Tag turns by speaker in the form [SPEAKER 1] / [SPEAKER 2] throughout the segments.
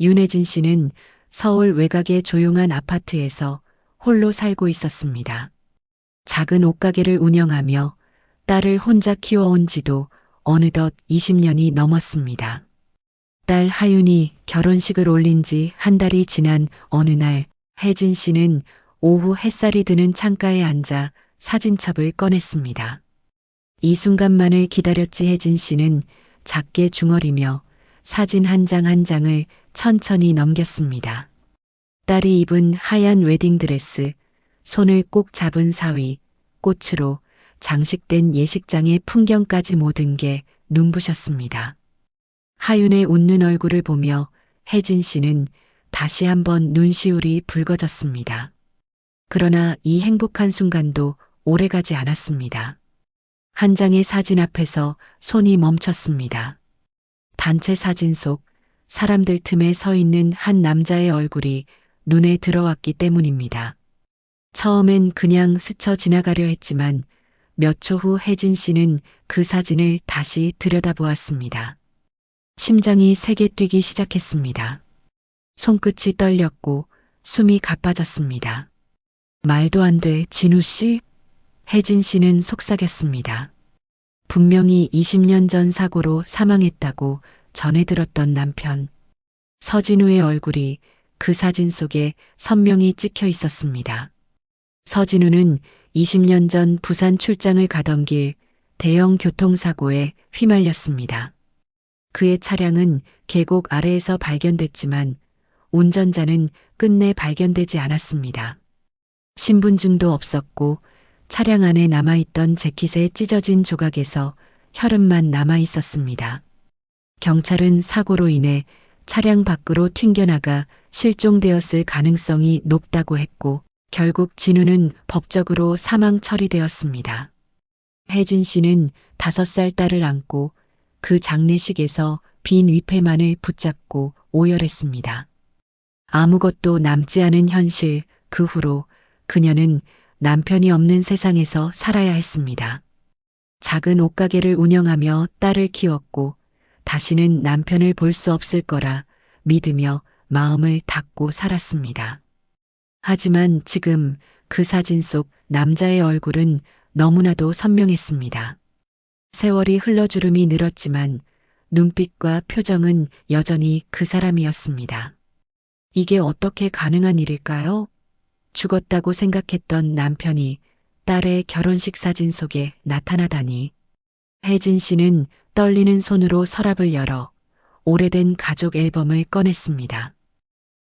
[SPEAKER 1] 윤혜진 씨는 서울 외곽의 조용한 아파트에서 홀로 살고 있었습니다. 작은 옷가게를 운영하며 딸을 혼자 키워온 지도 어느덧 20년이 넘었습니다. 딸 하윤이 결혼식을 올린 지 한 달이 지난 어느 날 혜진 씨는 오후 햇살이 드는 창가에 앉아 사진첩을 꺼냈습니다. 이 순간만을 기다렸지. 혜진 씨는 작게 중얼이며 사진 한 장 한 장을 천천히 넘겼습니다. 딸이 입은 하얀 웨딩드레스, 손을 꼭 잡은 사위, 꽃으로 장식된 예식장의 풍경까지 모든 게 눈부셨습니다. 하윤의 웃는 얼굴을 보며 혜진 씨는 다시 한번 눈시울이 붉어졌습니다. 그러나 이 행복한 순간도 오래가지 않았습니다. 한 장의 사진 앞에서 손이 멈췄습니다. 단체 사진 속 사람들 틈에 서 있는 한 남자의 얼굴이 눈에 들어왔기 때문입니다. 처음엔 그냥 스쳐 지나가려 했지만 몇 초 후 혜진 씨는 그 사진을 다시 들여다보았습니다. 심장이 세게 뛰기 시작했습니다. 손끝이 떨렸고 숨이 가빠졌습니다. 말도 안 돼, 진우 씨? 혜진 씨는 속삭였습니다. 분명히 20년 전 사고로 사망했다고 전해 들었던 남편. 서진우의 얼굴이 그 사진 속에 선명히 찍혀 있었습니다. 서진우는 20년 전 부산 출장을 가던 길 대형 교통사고에 휘말렸습니다. 그의 차량은 계곡 아래에서 발견됐지만 운전자는 끝내 발견되지 않았습니다. 신분증도 없었고 차량 안에 남아있던 재킷의 찢어진 조각에서 혈흔만 남아 있었습니다. 경찰은 사고로 인해 차량 밖으로 튕겨나가 실종되었을 가능성이 높다고 했고 결국 진우는 법적으로 사망 처리되었습니다. 혜진 씨는 5살 딸을 안고 그 장례식에서 빈 위패만을 붙잡고 오열했습니다. 아무것도 남지 않은 현실, 그 후로 그녀는 남편이 없는 세상에서 살아야 했습니다. 작은 옷가게를 운영하며 딸을 키웠고 다시는 남편을 볼 수 없을 거라 믿으며 마음을 닫고 살았습니다. 하지만 지금 그 사진 속 남자의 얼굴은 너무나도 선명했습니다. 세월이 흘러주름이 늘었지만 눈빛과 표정은 여전히 그 사람이었습니다. 이게 어떻게 가능한 일일까요? 죽었다고 생각했던 남편이 딸의 결혼식 사진 속에 나타나다니. 혜진 씨는 떨리는 손으로 서랍을 열어 오래된 가족 앨범을 꺼냈습니다.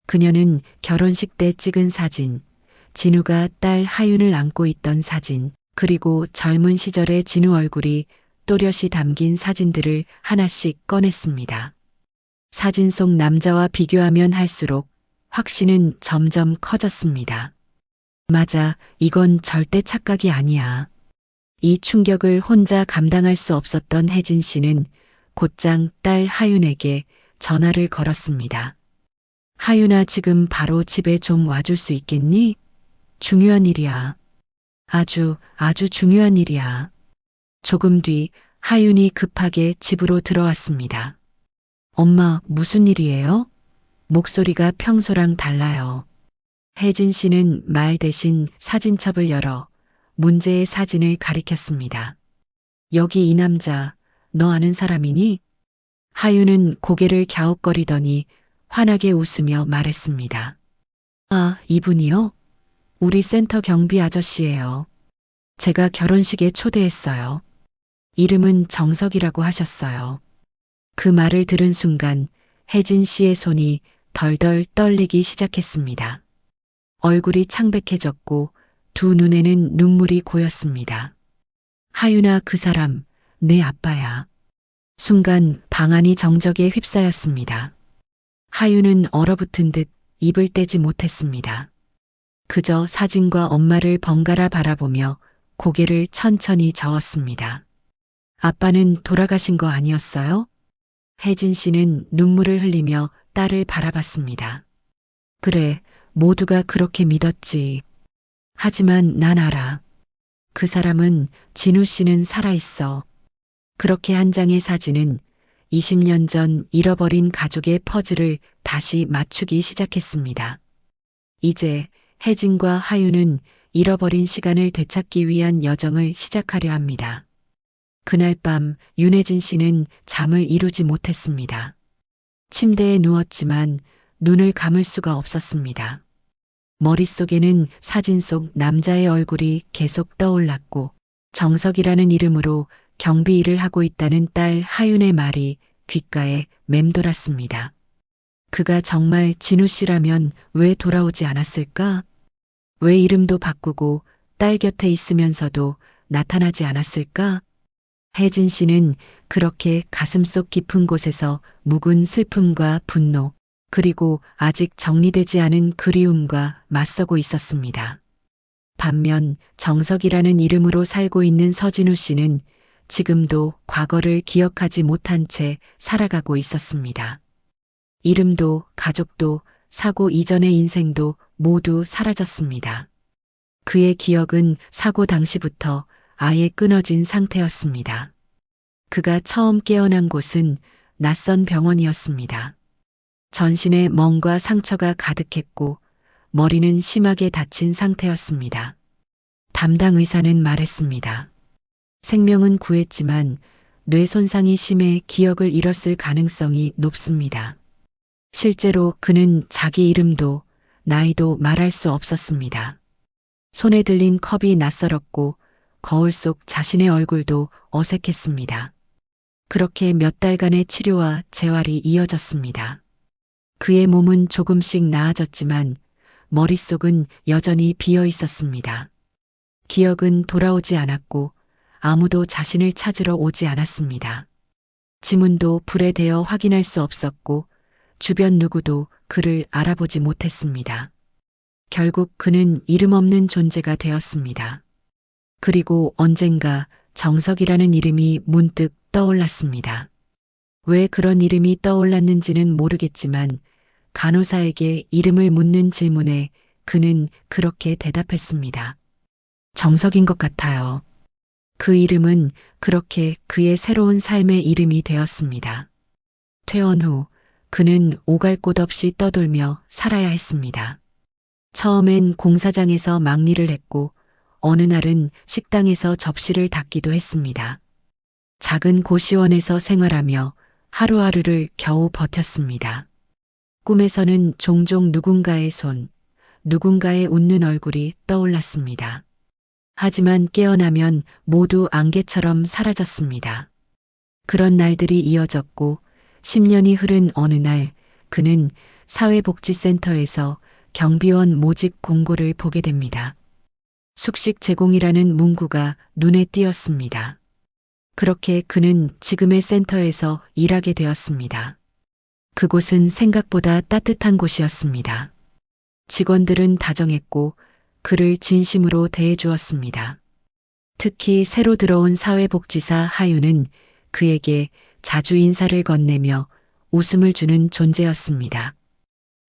[SPEAKER 1] 그녀는 결혼식 때 찍은 사진, 진우가 딸 하윤을 안고 있던 사진, 그리고 젊은 시절의 진우 얼굴이 또렷이 담긴 사진들을 하나씩 꺼냈습니다. 사진 속 남자와 비교하면 할수록 확신은 점점 커졌습니다. 맞아, 이건 절대 착각이 아니야. 이 충격을 혼자 감당할 수 없었던 혜진 씨는 곧장 딸 하윤에게 전화를 걸었습니다. 하윤아, 지금 바로 집에 좀 와줄 수 있겠니? 중요한 일이야. 아주 중요한 일이야. 조금 뒤 하윤이 급하게 집으로 들어왔습니다. 엄마, 무슨 일이에요? 목소리가 평소랑 달라요. 혜진 씨는 말 대신 사진첩을 열어 문제의 사진을 가리켰습니다. 여기 이 남자, 너 아는 사람이니? 하윤은 고개를 갸웃거리더니 환하게 웃으며 말했습니다. 아, 이분이요? 우리 센터 경비 아저씨예요. 제가 결혼식에 초대했어요. 이름은 정석이라고 하셨어요. 그 말을 들은 순간 혜진 씨의 손이 덜덜 떨리기 시작했습니다. 얼굴이 창백해졌고 두 눈에는 눈물이 고였습니다. 하윤아, 그 사람 내 아빠야. 순간 방 안이 정적에 휩싸였습니다. 하윤은 얼어붙은 듯 입을 떼지 못했습니다. 그저 사진과 엄마를 번갈아 바라보며 고개를 천천히 저었습니다. 아빠는 돌아가신 거 아니었어요? 혜진 씨는 눈물을 흘리며 딸을 바라봤습니다. 그래, 모두가 그렇게 믿었지. 하지만 난 알아. 그 사람은 진우 씨는 살아있어. 그렇게 한 장의 사진은 20년 전 잃어버린 가족의 퍼즐을 다시 맞추기 시작했습니다. 이제 혜진과 하윤은 잃어버린 시간을 되찾기 위한 여정을 시작하려 합니다. 그날 밤 윤혜진 씨는 잠을 이루지 못했습니다. 침대에 누웠지만 눈을 감을 수가 없었습니다. 머릿속에는 사진 속 남자의 얼굴이 계속 떠올랐고 정석이라는 이름으로 경비 일을 하고 있다는 딸 하윤의 말이 귓가에 맴돌았습니다. 그가 정말 진우 씨라면 왜 돌아오지 않았을까? 왜 이름도 바꾸고 딸 곁에 있으면서도 나타나지 않았을까? 혜진 씨는 그렇게 가슴속 깊은 곳에서 묵은 슬픔과 분노, 그리고 아직 정리되지 않은 그리움과 맞서고 있었습니다. 반면 정석이라는 이름으로 살고 있는 서진우 씨는 지금도 과거를 기억하지 못한 채 살아가고 있었습니다. 이름도 가족도 사고 이전의 인생도 모두 사라졌습니다. 그의 기억은 사고 당시부터 아예 끊어진 상태였습니다. 그가 처음 깨어난 곳은 낯선 병원이었습니다. 전신에 멍과 상처가 가득했고 머리는 심하게 다친 상태였습니다. 담당 의사는 말했습니다. 생명은 구했지만 뇌 손상이 심해 기억을 잃었을 가능성이 높습니다. 실제로 그는 자기 이름도 나이도 말할 수 없었습니다. 손에 들린 컵이 낯설었고 거울 속 자신의 얼굴도 어색했습니다. 그렇게 몇 달간의 치료와 재활이 이어졌습니다. 그의 몸은 조금씩 나아졌지만 머릿속은 여전히 비어 있었습니다. 기억은 돌아오지 않았고 아무도 자신을 찾으러 오지 않았습니다. 지문도 불에 대어 확인할 수 없었고 주변 누구도 그를 알아보지 못했습니다. 결국 그는 이름 없는 존재가 되었습니다. 그리고 언젠가 정석이라는 이름이 문득 떠올랐습니다. 왜 그런 이름이 떠올랐는지는 모르겠지만 간호사에게 이름을 묻는 질문에 그는 그렇게 대답했습니다. 정석인 것 같아요. 그 이름은 그렇게 그의 새로운 삶의 이름이 되었습니다. 퇴원 후 그는 오갈 곳 없이 떠돌며 살아야 했습니다. 처음엔 공사장에서 막일을 했고 어느 날은 식당에서 접시를 닦기도 했습니다. 작은 고시원에서 생활하며 하루하루를 겨우 버텼습니다. 꿈에서는 종종 누군가의 손, 누군가의 웃는 얼굴이 떠올랐습니다. 하지만 깨어나면 모두 안개처럼 사라졌습니다. 그런 날들이 이어졌고 10년이 흐른 어느 날 그는 사회복지센터에서 경비원 모집 공고를 보게 됩니다. 숙식 제공이라는 문구가 눈에 띄었습니다. 그렇게 그는 지금의 센터에서 일하게 되었습니다. 그곳은 생각보다 따뜻한 곳이었습니다. 직원들은 다정했고 그를 진심으로 대해주었습니다. 특히 새로 들어온 사회복지사 하윤은 그에게 자주 인사를 건네며 웃음을 주는 존재였습니다.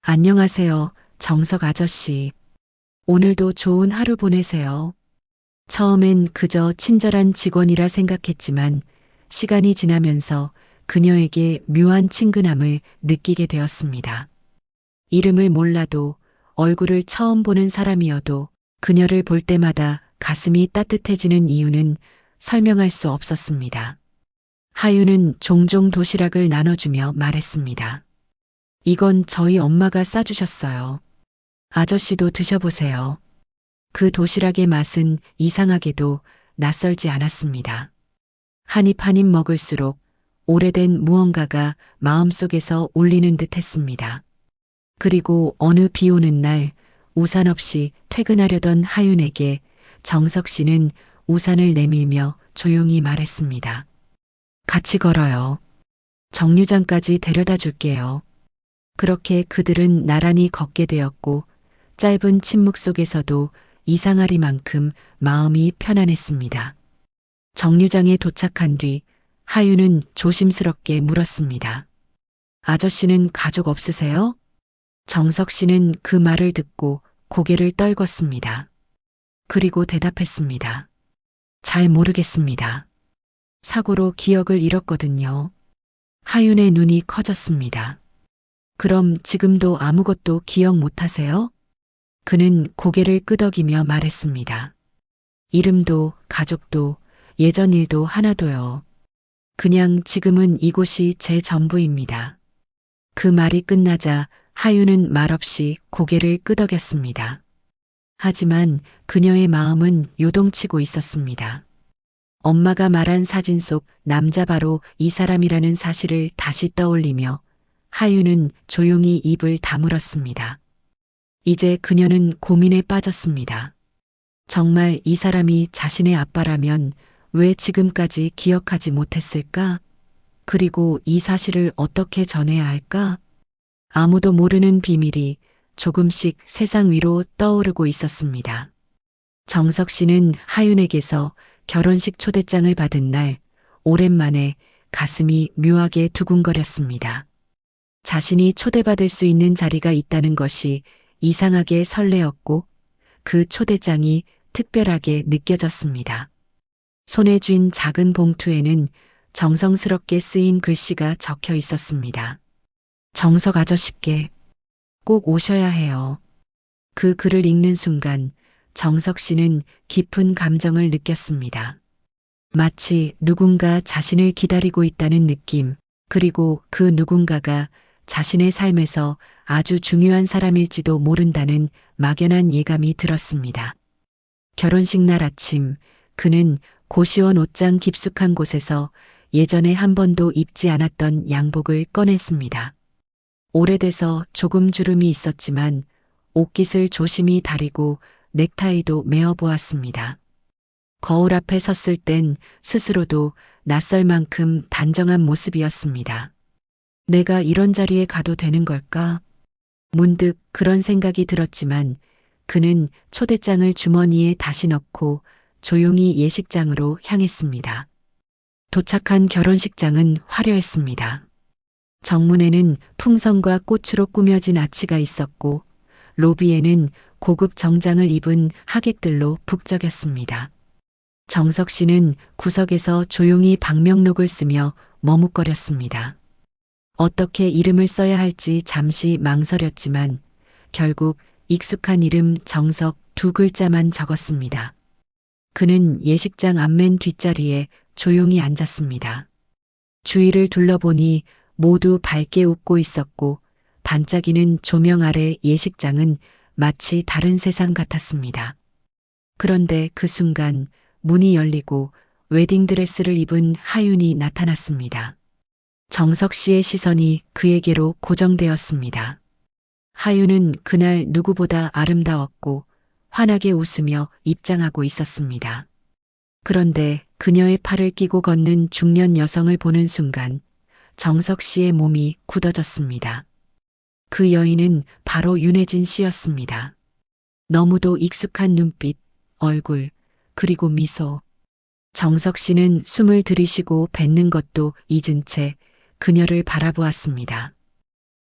[SPEAKER 1] 안녕하세요, 정석 아저씨. 오늘도 좋은 하루 보내세요. 처음엔 그저 친절한 직원이라 생각했지만 시간이 지나면서 그녀에게 묘한 친근함을 느끼게 되었습니다. 이름을 몰라도 얼굴을 처음 보는 사람이어도 그녀를 볼 때마다 가슴이 따뜻해지는 이유는 설명할 수 없었습니다. 하윤은 종종 도시락을 나눠주며 말했습니다. 이건 저희 엄마가 싸주셨어요. 아저씨도 드셔보세요. 그 도시락의 맛은 이상하게도 낯설지 않았습니다. 한 입 한 입 먹을수록 오래된 무언가가 마음속에서 울리는 듯 했습니다. 그리고 어느 비 오는 날 우산 없이 퇴근하려던 하윤에게 정석 씨는 우산을 내밀며 조용히 말했습니다. 같이 걸어요. 정류장까지 데려다 줄게요. 그렇게 그들은 나란히 걷게 되었고 짧은 침묵 속에서도 이상하리만큼 마음이 편안했습니다. 정류장에 도착한 뒤 하윤은 조심스럽게 물었습니다. 아저씨는 가족 없으세요? 정석 씨는 그 말을 듣고 고개를 떨궜습니다. 그리고 대답했습니다. 잘 모르겠습니다. 사고로 기억을 잃었거든요. 하윤의 눈이 커졌습니다. 그럼 지금도 아무것도 기억 못하세요? 그는 고개를 끄덕이며 말했습니다. 이름도 가족도 예전 일도 하나도요. 그냥 지금은 이곳이 제 전부입니다. 그 말이 끝나자 하윤은 말없이 고개를 끄덕였습니다. 하지만 그녀의 마음은 요동치고 있었습니다. 엄마가 말한 사진 속 남자 바로 이 사람이라는 사실을 다시 떠올리며 하윤은 조용히 입을 다물었습니다. 이제 그녀는 고민에 빠졌습니다. 정말 이 사람이 자신의 아빠라면 왜 지금까지 기억하지 못했을까? 그리고 이 사실을 어떻게 전해야 할까? 아무도 모르는 비밀이 조금씩 세상 위로 떠오르고 있었습니다. 정석 씨는 하윤에게서 결혼식 초대장을 받은 날 오랜만에 가슴이 묘하게 두근거렸습니다. 자신이 초대받을 수 있는 자리가 있다는 것이 이상하게 설레었고 그 초대장이 특별하게 느껴졌습니다. 손에 쥔 작은 봉투에는 정성스럽게 쓰인 글씨가 적혀 있었습니다. 정석 아저씨께 꼭 오셔야 해요. 그 글을 읽는 순간 정석 씨는 깊은 감정을 느꼈습니다. 마치 누군가 자신을 기다리고 있다는 느낌, 그리고 그 누군가가 자신의 삶에서 아주 중요한 사람일지도 모른다는 막연한 예감이 들었습니다. 결혼식 날 아침, 그는 고시원 옷장 깊숙한 곳에서 예전에 한 번도 입지 않았던 양복을 꺼냈습니다. 오래돼서 조금 주름이 있었지만 옷깃을 조심히 다리고 넥타이도 메어 보았습니다. 거울 앞에 섰을 땐 스스로도 낯설 만큼 단정한 모습이었습니다. 내가 이런 자리에 가도 되는 걸까? 문득 그런 생각이 들었지만 그는 초대장을 주머니에 다시 넣고 조용히 예식장으로 향했습니다. 도착한 결혼식장은 화려했습니다. 정문에는 풍선과 꽃으로 꾸며진 아치가 있었고 로비에는 고급 정장을 입은 하객들로 북적였습니다. 정석 씨는 구석에서 조용히 방명록을 쓰며 머뭇거렸습니다. 어떻게 이름을 써야 할지 잠시 망설였지만 결국 익숙한 이름 정석 두 글자만 적었습니다. 그는 예식장 앞맨 뒷자리에 조용히 앉았습니다. 주위를 둘러보니 모두 밝게 웃고 있었고 반짝이는 조명 아래 예식장은 마치 다른 세상 같았습니다. 그런데 그 순간 문이 열리고 웨딩드레스를 입은 하윤이 나타났습니다. 정석 씨의 시선이 그에게로 고정되었습니다. 하윤은 그날 누구보다 아름다웠고 환하게 웃으며 입장하고 있었습니다. 그런데 그녀의 팔을 끼고 걷는 중년 여성을 보는 순간 정석 씨의 몸이 굳어졌습니다. 그 여인은 바로 윤혜진 씨였습니다. 너무도 익숙한 눈빛, 얼굴, 그리고 미소. 정석 씨는 숨을 들이쉬고 뱉는 것도 잊은 채 그녀를 바라보았습니다.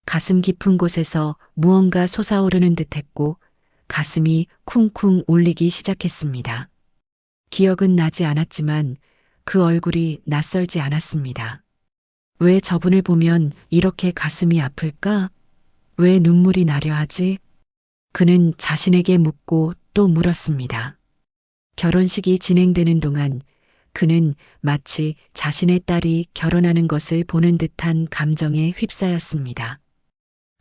[SPEAKER 1] 가슴 깊은 곳에서 무언가 솟아오르는 듯했고 가슴이 쿵쿵 울리기 시작했습니다. 기억은 나지 않았지만 그 얼굴이 낯설지 않았습니다. 왜 저분을 보면 이렇게 가슴이 아플까? 왜 눈물이 나려 하지? 그는 자신에게 묻고 또 물었습니다. 결혼식이 진행되는 동안 그는 마치 자신의 딸이 결혼하는 것을 보는 듯한 감정에 휩싸였습니다.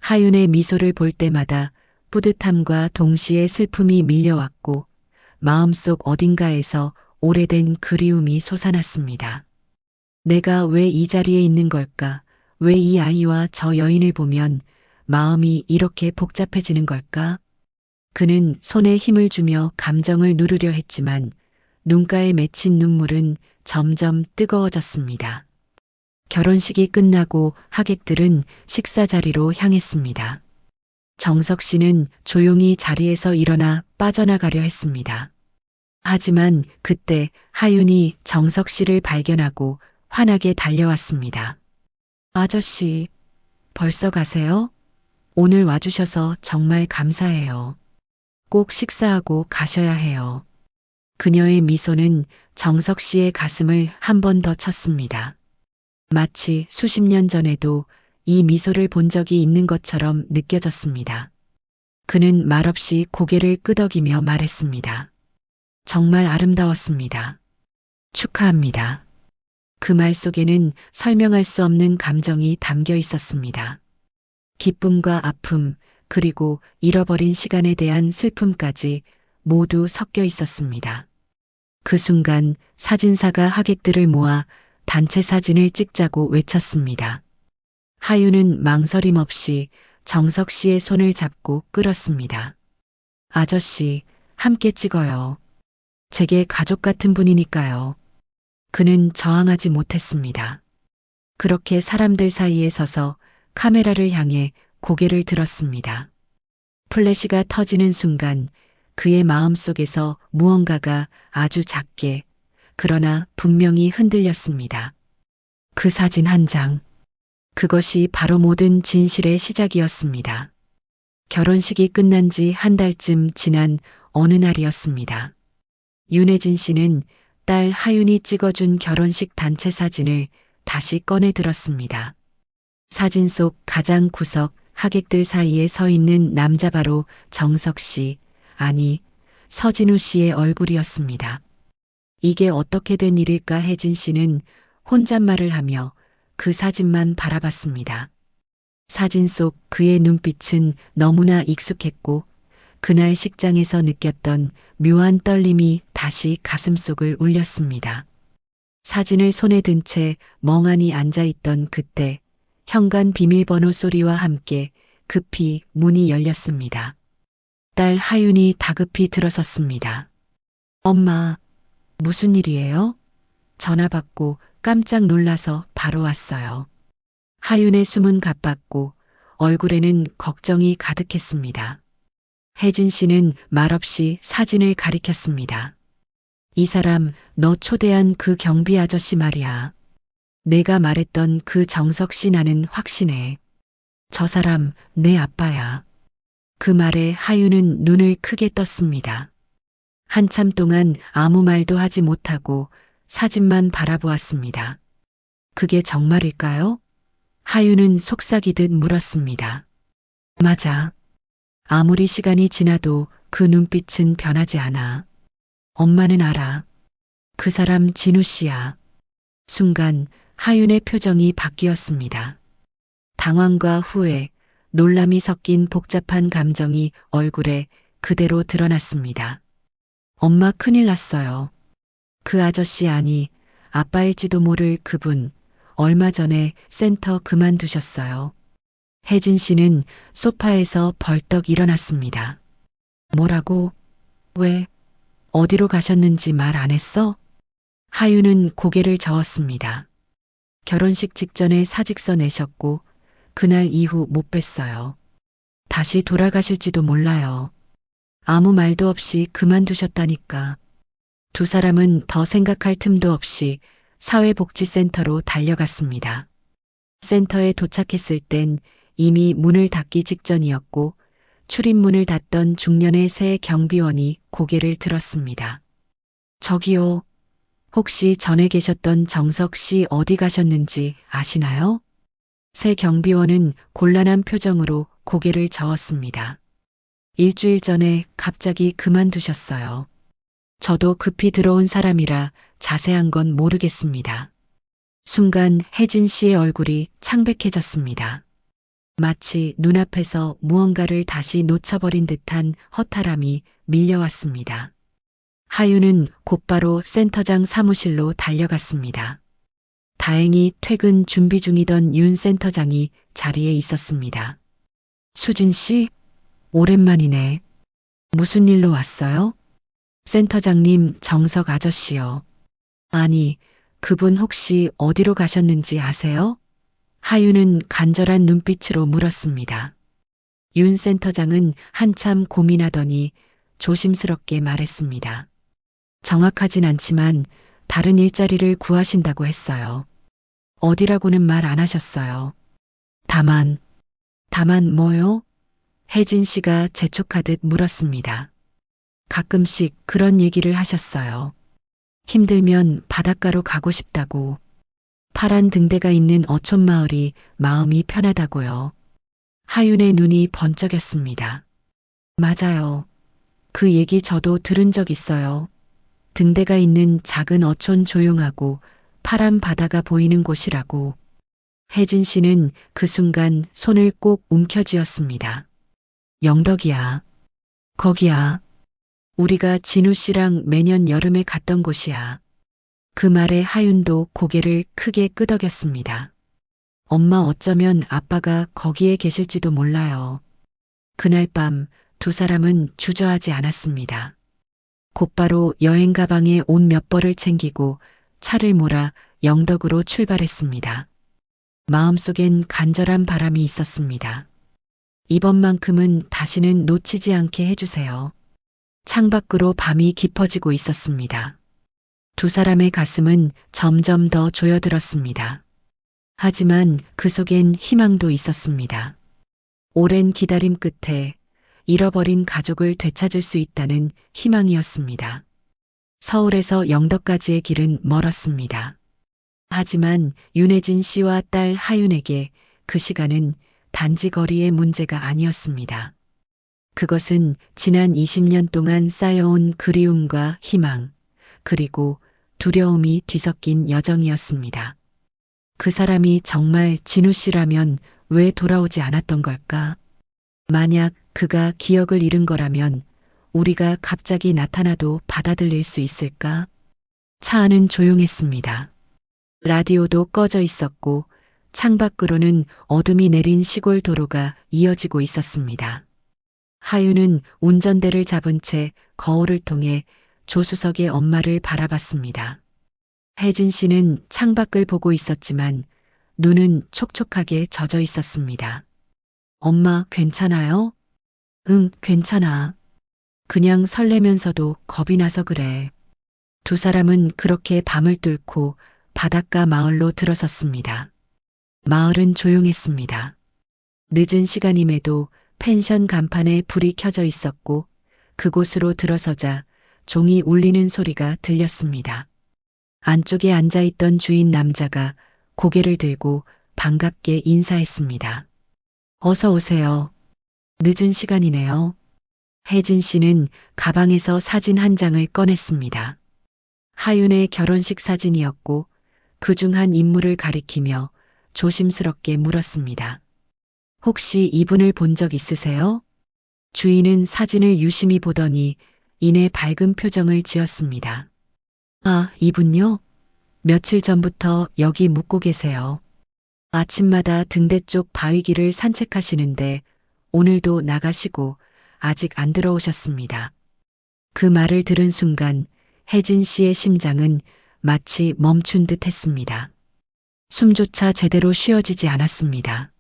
[SPEAKER 1] 하윤의 미소를 볼 때마다 뿌듯함과 동시에 슬픔이 밀려왔고 마음속 어딘가에서 오래된 그리움이 솟아났습니다. 내가 왜 이 자리에 있는 걸까? 왜 이 아이와 저 여인을 보면 마음이 이렇게 복잡해지는 걸까? 그는 손에 힘을 주며 감정을 누르려 했지만 눈가에 맺힌 눈물은 점점 뜨거워졌습니다. 결혼식이 끝나고 하객들은 식사 자리로 향했습니다. 정석 씨는 조용히 자리에서 일어나 빠져나가려 했습니다. 하지만 그때 하윤이 정석 씨를 발견하고 환하게 달려왔습니다. 아저씨, 벌써 가세요? 오늘 와주셔서 정말 감사해요. 꼭 식사하고 가셔야 해요. 그녀의 미소는 정석 씨의 가슴을 한 번 더 쳤습니다. 마치 수십 년 전에도 이 미소를 본 적이 있는 것처럼 느껴졌습니다. 그는 말없이 고개를 끄덕이며 말했습니다. 정말 아름다웠습니다. 축하합니다. 그 말 속에는 설명할 수 없는 감정이 담겨 있었습니다. 기쁨과 아픔, 그리고 잃어버린 시간에 대한 슬픔까지 모두 섞여 있었습니다. 그 순간 사진사가 하객들을 모아 단체 사진을 찍자고 외쳤습니다. 하윤은 망설임 없이 정석 씨의 손을 잡고 끌었습니다. 아저씨, 함께 찍어요. 제게 가족 같은 분이니까요. 그는 저항하지 못했습니다. 그렇게 사람들 사이에 서서 카메라를 향해 고개를 들었습니다. 플래시가 터지는 순간 그의 마음 속에서 무언가가 아주 작게, 그러나 분명히 흔들렸습니다. 그 사진 한 장. 그것이 바로 모든 진실의 시작이었습니다. 결혼식이 끝난 지 한 달쯤 지난 어느 날이었습니다. 윤혜진 씨는 딸 하윤이 찍어준 결혼식 단체 사진을 다시 꺼내 들었습니다. 사진 속 가장 구석 하객들 사이에 서 있는 남자 바로 정석 씨, 아니, 서진우 씨의 얼굴이었습니다. 이게 어떻게 된 일일까 혜진 씨는 혼잣말을 하며 그 사진만 바라봤습니다. 사진 속 그의 눈빛은 너무나 익숙했고 그날 식장에서 느꼈던 묘한 떨림이 다시 가슴속을 울렸습니다. 사진을 손에 든 채 멍하니 앉아있던 그때 현관 비밀번호 소리와 함께 급히 문이 열렸습니다. 딸 하윤이 다급히 들어섰습니다. 엄마, 무슨 일이에요? 전화 받고 깜짝 놀라서 바로 왔어요. 하윤의 숨은 가빴고 얼굴에는 걱정이 가득했습니다. 혜진 씨는 말없이 사진을 가리켰습니다. 이 사람 너 초대한 그 경비 아저씨 말이야. 내가 말했던 그 정석 씨 나는 확신해. 저 사람 내 아빠야. 그 말에 하윤은 눈을 크게 떴습니다. 한참 동안 아무 말도 하지 못하고 사진만 바라보았습니다. 그게 정말일까요? 하윤은 속삭이듯 물었습니다. 맞아. 아무리 시간이 지나도 그 눈빛은 변하지 않아. 엄마는 알아. 그 사람 진우 씨야. 순간 하윤의 표정이 바뀌었습니다. 당황과 후회, 놀람이 섞인 복잡한 감정이 얼굴에 그대로 드러났습니다. 엄마 큰일 났어요. 그 아저씨 아니, 아빠일지도 모를 그분, 얼마 전에 센터 그만두셨어요. 혜진 씨는 소파에서 벌떡 일어났습니다. 뭐라고? 왜? 어디로 가셨는지 말 안 했어? 하윤은 고개를 저었습니다. 결혼식 직전에 사직서 내셨고 그날 이후 못 뵀어요. 다시 돌아가실지도 몰라요. 아무 말도 없이 그만두셨다니까. 두 사람은 더 생각할 틈도 없이 사회복지센터로 달려갔습니다. 센터에 도착했을 땐 이미 문을 닫기 직전이었고 출입문을 닫던 중년의 새 경비원이 고개를 들었습니다. 저기요. 혹시 전에 계셨던 정석 씨 어디 가셨는지 아시나요? 새 경비원은 곤란한 표정으로 고개를 저었습니다. 일주일 전에 갑자기 그만두셨어요. 저도 급히 들어온 사람이라 자세한 건 모르겠습니다. 순간 혜진 씨의 얼굴이 창백해졌습니다. 마치 눈앞에서 무언가를 다시 놓쳐버린 듯한 허탈함이 밀려왔습니다. 하윤은 곧바로 센터장 사무실로 달려갔습니다. 다행히 퇴근 준비 중이던 윤 센터장이 자리에 있었습니다. 수진 씨, 오랜만이네. 무슨 일로 왔어요? 센터장님 정석 아저씨요. 아니, 그분 혹시 어디로 가셨는지 아세요? 하윤은 간절한 눈빛으로 물었습니다. 윤 센터장은 한참 고민하더니 조심스럽게 말했습니다. 정확하진 않지만 다른 일자리를 구하신다고 했어요. 어디라고는 말 안 하셨어요. 다만 뭐요? 혜진 씨가 재촉하듯 물었습니다. 가끔씩 그런 얘기를 하셨어요. 힘들면 바닷가로 가고 싶다고. 파란 등대가 있는 어촌마을이 마음이 편하다고요. 하윤의 눈이 번쩍였습니다. 맞아요. 그 얘기 저도 들은 적 있어요. 등대가 있는 작은 어촌 조용하고 파란 바다가 보이는 곳이라고. 혜진 씨는 그 순간 손을 꼭 움켜쥐었습니다. 영덕이야. 거기야. 우리가 진우 씨랑 매년 여름에 갔던 곳이야. 그 말에 하윤도 고개를 크게 끄덕였습니다. 엄마 어쩌면 아빠가 거기에 계실지도 몰라요. 그날 밤 두 사람은 주저하지 않았습니다. 곧바로 여행 가방에 옷 몇 벌을 챙기고 차를 몰아 영덕으로 출발했습니다. 마음속엔 간절한 바람이 있었습니다. 이번만큼은 다시는 놓치지 않게 해주세요. 창밖으로 밤이 깊어지고 있었습니다. 두 사람의 가슴은 점점 더 조여들었습니다. 하지만 그 속엔 희망도 있었습니다. 오랜 기다림 끝에 잃어버린 가족을 되찾을 수 있다는 희망이었습니다. 서울에서 영덕까지의 길은 멀었습니다. 하지만 윤혜진 씨와 딸 하윤에게 그 시간은 단지 거리의 문제가 아니었습니다. 그것은 지난 20년 동안 쌓여온 그리움과 희망, 그리고 두려움이 뒤섞인 여정이었습니다. 그 사람이 정말 진우 씨라면 왜 돌아오지 않았던 걸까? 만약 그가 기억을 잃은 거라면 우리가 갑자기 나타나도 받아들일 수 있을까? 차 안은 조용했습니다. 라디오도 꺼져 있었고 창밖으로는 어둠이 내린 시골 도로가 이어지고 있었습니다. 하윤은 운전대를 잡은 채 거울을 통해 조수석의 엄마를 바라봤습니다. 혜진 씨는 창밖을 보고 있었지만 눈은 촉촉하게 젖어 있었습니다. 엄마 괜찮아요? 응, 괜찮아. 그냥 설레면서도 겁이 나서 그래. 두 사람은 그렇게 밤을 뚫고 바닷가 마을로 들어섰습니다. 마을은 조용했습니다. 늦은 시간임에도 펜션 간판에 불이 켜져 있었고 그곳으로 들어서자 종이 울리는 소리가 들렸습니다. 안쪽에 앉아있던 주인 남자가 고개를 들고 반갑게 인사했습니다. 어서 오세요. 늦은 시간이네요. 혜진 씨는 가방에서 사진 한 장을 꺼냈습니다. 하윤의 결혼식 사진이었고 그중 한 인물을 가리키며 조심스럽게 물었습니다. 혹시 이분을 본 적 있으세요? 주인은 사진을 유심히 보더니 이내 밝은 표정을 지었습니다. 아, 이분요? 며칠 전부터 여기 묵고 계세요. 아침마다 등대 쪽 바위길을 산책하시는데 오늘도 나가시고 아직 안 들어오셨습니다. 그 말을 들은 순간 혜진 씨의 심장은 마치 멈춘 듯 했습니다. 숨조차 제대로 쉬어지지 않았습니다.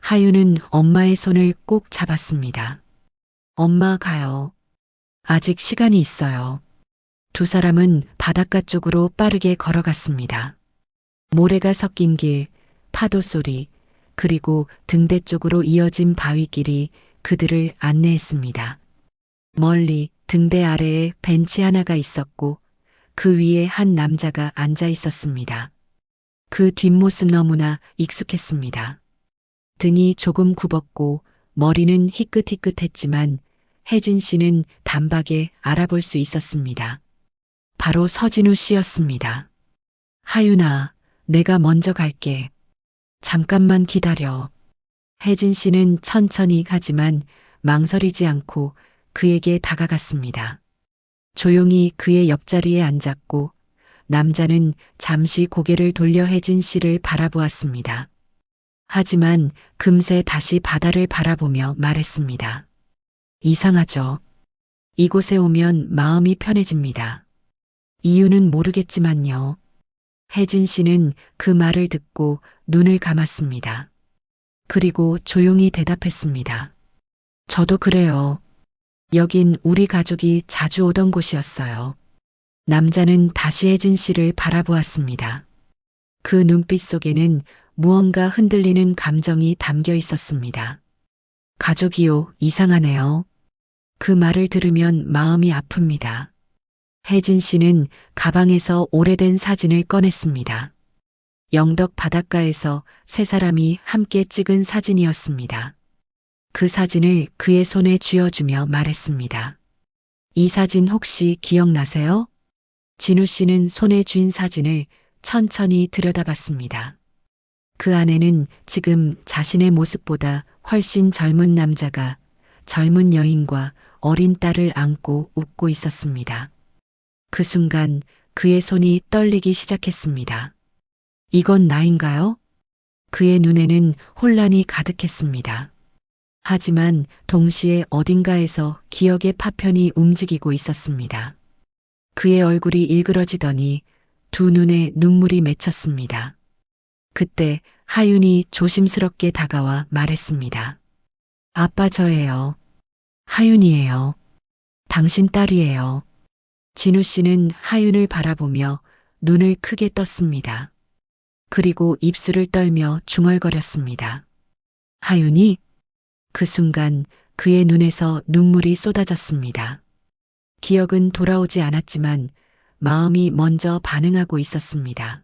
[SPEAKER 1] 하윤은 엄마의 손을 꼭 잡았습니다. 엄마 가요. 아직 시간이 있어요. 두 사람은 바닷가 쪽으로 빠르게 걸어갔습니다. 모래가 섞인 길, 파도 소리, 그리고 등대 쪽으로 이어진 바위길이 그들을 안내했습니다. 멀리 등대 아래에 벤치 하나가 있었고 그 위에 한 남자가 앉아 있었습니다. 그 뒷모습 너무나 익숙했습니다. 등이 조금 굽었고 머리는 희끗희끗했지만 혜진 씨는 단박에 알아볼 수 있었습니다. 바로 서진우 씨였습니다. 하윤아, 내가 먼저 갈게. 잠깐만 기다려. 혜진 씨는 천천히 하지만 망설이지 않고 그에게 다가갔습니다. 조용히 그의 옆자리에 앉았고 남자는 잠시 고개를 돌려 혜진 씨를 바라보았습니다. 하지만 금세 다시 바다를 바라보며 말했습니다. 이상하죠. 이곳에 오면 마음이 편해집니다. 이유는 모르겠지만요. 혜진 씨는 그 말을 듣고 눈을 감았습니다. 그리고 조용히 대답했습니다. 저도 그래요. 여긴 우리 가족이 자주 오던 곳이었어요. 남자는 다시 혜진 씨를 바라보았습니다. 그 눈빛 속에는 무언가 흔들리는 감정이 담겨 있었습니다. 가족이요, 이상하네요. 그 말을 들으면 마음이 아픕니다. 혜진 씨는 가방에서 오래된 사진을 꺼냈습니다. 영덕 바닷가에서 세 사람이 함께 찍은 사진이었습니다. 그 사진을 그의 손에 쥐어주며 말했습니다. 이 사진 혹시 기억나세요? 진우 씨는 손에 쥔 사진을 천천히 들여다봤습니다. 그 안에는 지금 자신의 모습보다 훨씬 젊은 남자가 젊은 여인과 어린 딸을 안고 웃고 있었습니다. 그 순간 그의 손이 떨리기 시작했습니다. 이건 나인가요? 그의 눈에는 혼란이 가득했습니다. 하지만 동시에 어딘가에서 기억의 파편이 움직이고 있었습니다. 그의 얼굴이 일그러지더니 두 눈에 눈물이 맺혔습니다. 그때 하윤이 조심스럽게 다가와 말했습니다. 아빠 저예요. 하윤이에요. 당신 딸이에요. 진우 씨는 하윤을 바라보며 눈을 크게 떴습니다. 그리고 입술을 떨며 중얼거렸습니다. 하윤이? 그 순간 그의 눈에서 눈물이 쏟아졌습니다. 기억은 돌아오지 않았지만 마음이 먼저 반응하고 있었습니다.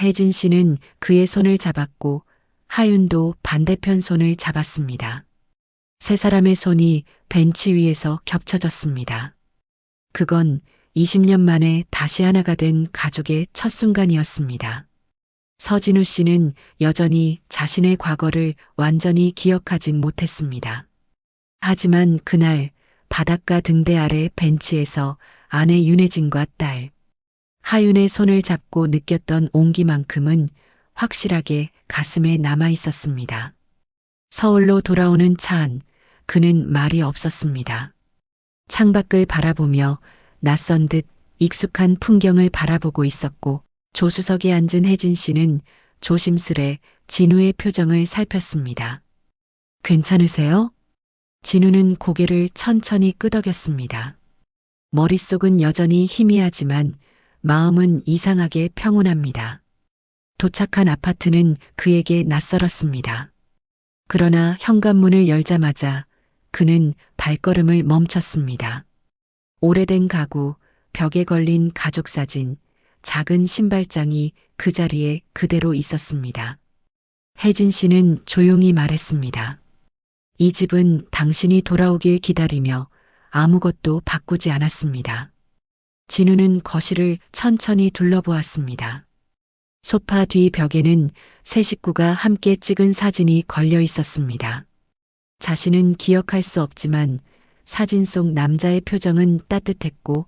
[SPEAKER 1] 혜진 씨는 그의 손을 잡았고 하윤도 반대편 손을 잡았습니다. 세 사람의 손이 벤치 위에서 겹쳐졌습니다. 그건 20년 만에 다시 하나가 된 가족의 첫 순간이었습니다. 서진우 씨는 여전히 자신의 과거를 완전히 기억하진 못했습니다. 하지만 그날 바닷가 등대 아래 벤치에서 아내 윤혜진과 딸 하윤의 손을 잡고 느꼈던 온기만큼은 확실하게 가슴에 남아 있었습니다. 서울로 돌아오는 차 안, 그는 말이 없었습니다. 창밖을 바라보며 낯선 듯 익숙한 풍경을 바라보고 있었고 조수석에 앉은 혜진 씨는 조심스레 진우의 표정을 살폈습니다. 괜찮으세요? 진우는 고개를 천천히 끄덕였습니다. 머릿속은 여전히 희미하지만 마음은 이상하게 평온합니다. 도착한 아파트는 그에게 낯설었습니다. 그러나 현관문을 열자마자 그는 발걸음을 멈췄습니다. 오래된 가구, 벽에 걸린 가족 사진, 작은 신발장이 그 자리에 그대로 있었습니다. 혜진 씨는 조용히 말했습니다. 이 집은 당신이 돌아오길 기다리며 아무것도 바꾸지 않았습니다. 진우는 거실을 천천히 둘러보았습니다. 소파 뒤 벽에는 세 식구가 함께 찍은 사진이 걸려 있었습니다. 자신은 기억할 수 없지만 사진 속 남자의 표정은 따뜻했고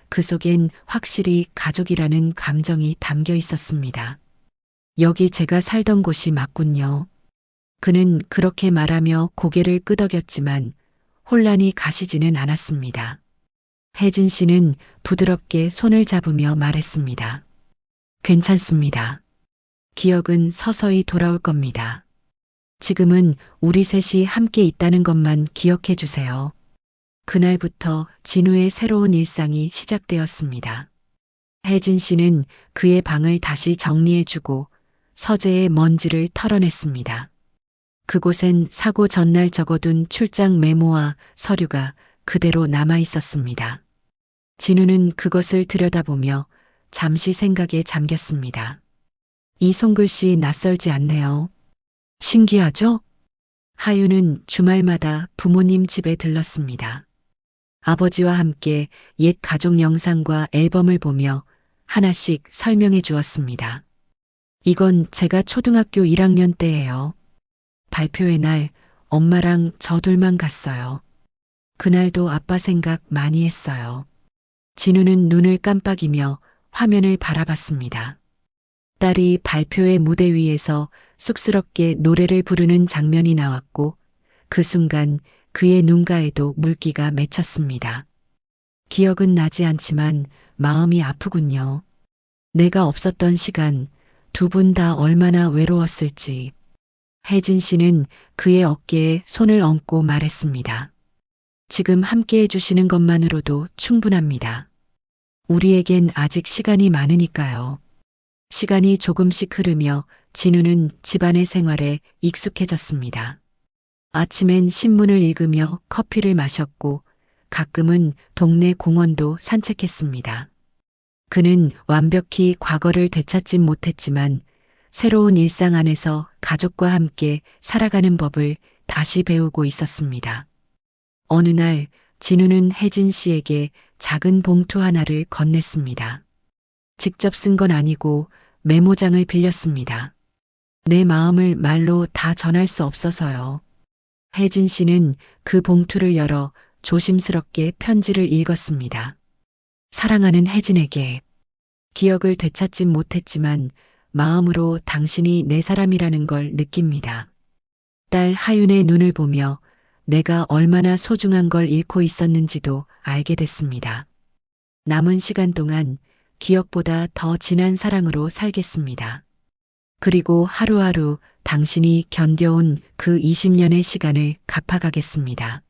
[SPEAKER 1] 그 속엔 확실히 가족이라는 감정이 담겨 있었습니다. 여기 제가 살던 곳이 맞군요. 그는 그렇게 말하며 고개를 끄덕였지만 혼란이 가시지는 않았습니다. 혜진 씨는 부드럽게 손을 잡으며 말했습니다. 괜찮습니다. 기억은 서서히 돌아올 겁니다. 지금은 우리 셋이 함께 있다는 것만 기억해 주세요. 그날부터 진우의 새로운 일상이 시작되었습니다. 혜진 씨는 그의 방을 다시 정리해주고 서재의 먼지를 털어냈습니다. 그곳엔 사고 전날 적어둔 출장 메모와 서류가 그대로 남아 있었습니다. 진우는 그것을 들여다보며 잠시 생각에 잠겼습니다. 이 손글씨 낯설지 않네요. 신기하죠? 하윤은 주말마다 부모님 집에 들렀습니다. 아버지와 함께 옛 가족 영상과 앨범을 보며 하나씩 설명해 주었습니다. 이건 제가 초등학교 1학년 때예요. 발표회 날 엄마랑 저 둘만 갔어요. 그날도 아빠 생각 많이 했어요. 진우는 눈을 깜빡이며 화면을 바라봤습니다. 딸이 발표회 무대 위에서 쑥스럽게 노래를 부르는 장면이 나왔고 그 순간 그의 눈가에도 물기가 맺혔습니다. 기억은 나지 않지만 마음이 아프군요. 내가 없었던 시간 두 분 다 얼마나 외로웠을지. 혜진 씨는 그의 어깨에 손을 얹고 말했습니다. 지금 함께 해주시는 것만으로도 충분합니다. 우리에겐 아직 시간이 많으니까요. 시간이 조금씩 흐르며 진우는 집안의 생활에 익숙해졌습니다. 아침엔 신문을 읽으며 커피를 마셨고 가끔은 동네 공원도 산책했습니다. 그는 완벽히 과거를 되찾진 못했지만 새로운 일상 안에서 가족과 함께 살아가는 법을 다시 배우고 있었습니다. 어느 날 진우는 혜진 씨에게 작은 봉투 하나를 건넸습니다. 직접 쓴 건 아니고 메모장을 빌렸습니다. 내 마음을 말로 다 전할 수 없어서요. 혜진 씨는 그 봉투를 열어 조심스럽게 편지를 읽었습니다. 사랑하는 혜진에게 기억을 되찾진 못했지만 마음으로 당신이 내 사람이라는 걸 느낍니다. 딸 하윤의 눈을 보며 내가 얼마나 소중한 걸 잃고 있었는지도 알게 됐습니다. 남은 시간 동안 기억보다 더 진한 사랑으로 살겠습니다. 그리고 하루하루 당신이 견뎌온 그 20년의 시간을 갚아가겠습니다.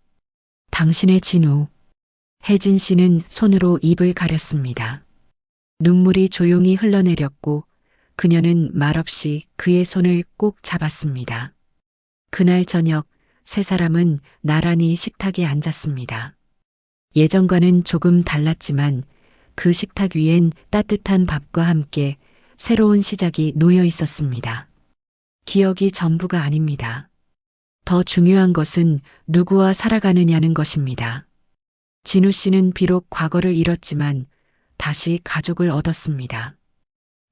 [SPEAKER 1] 당신의 진우. 혜진 씨는 손으로 입을 가렸습니다. 눈물이 조용히 흘러내렸고 그녀는 말없이 그의 손을 꼭 잡았습니다. 그날 저녁 세 사람은 나란히 식탁에 앉았습니다. 예전과는 조금 달랐지만 그 식탁 위엔 따뜻한 밥과 함께 새로운 시작이 놓여 있었습니다. 기억이 전부가 아닙니다. 더 중요한 것은 누구와 살아가느냐는 것입니다. 진우 씨는 비록 과거를 잃었지만 다시 가족을 얻었습니다.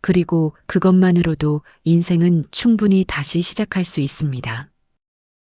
[SPEAKER 1] 그리고 그것만으로도 인생은 충분히 다시 시작할 수 있습니다.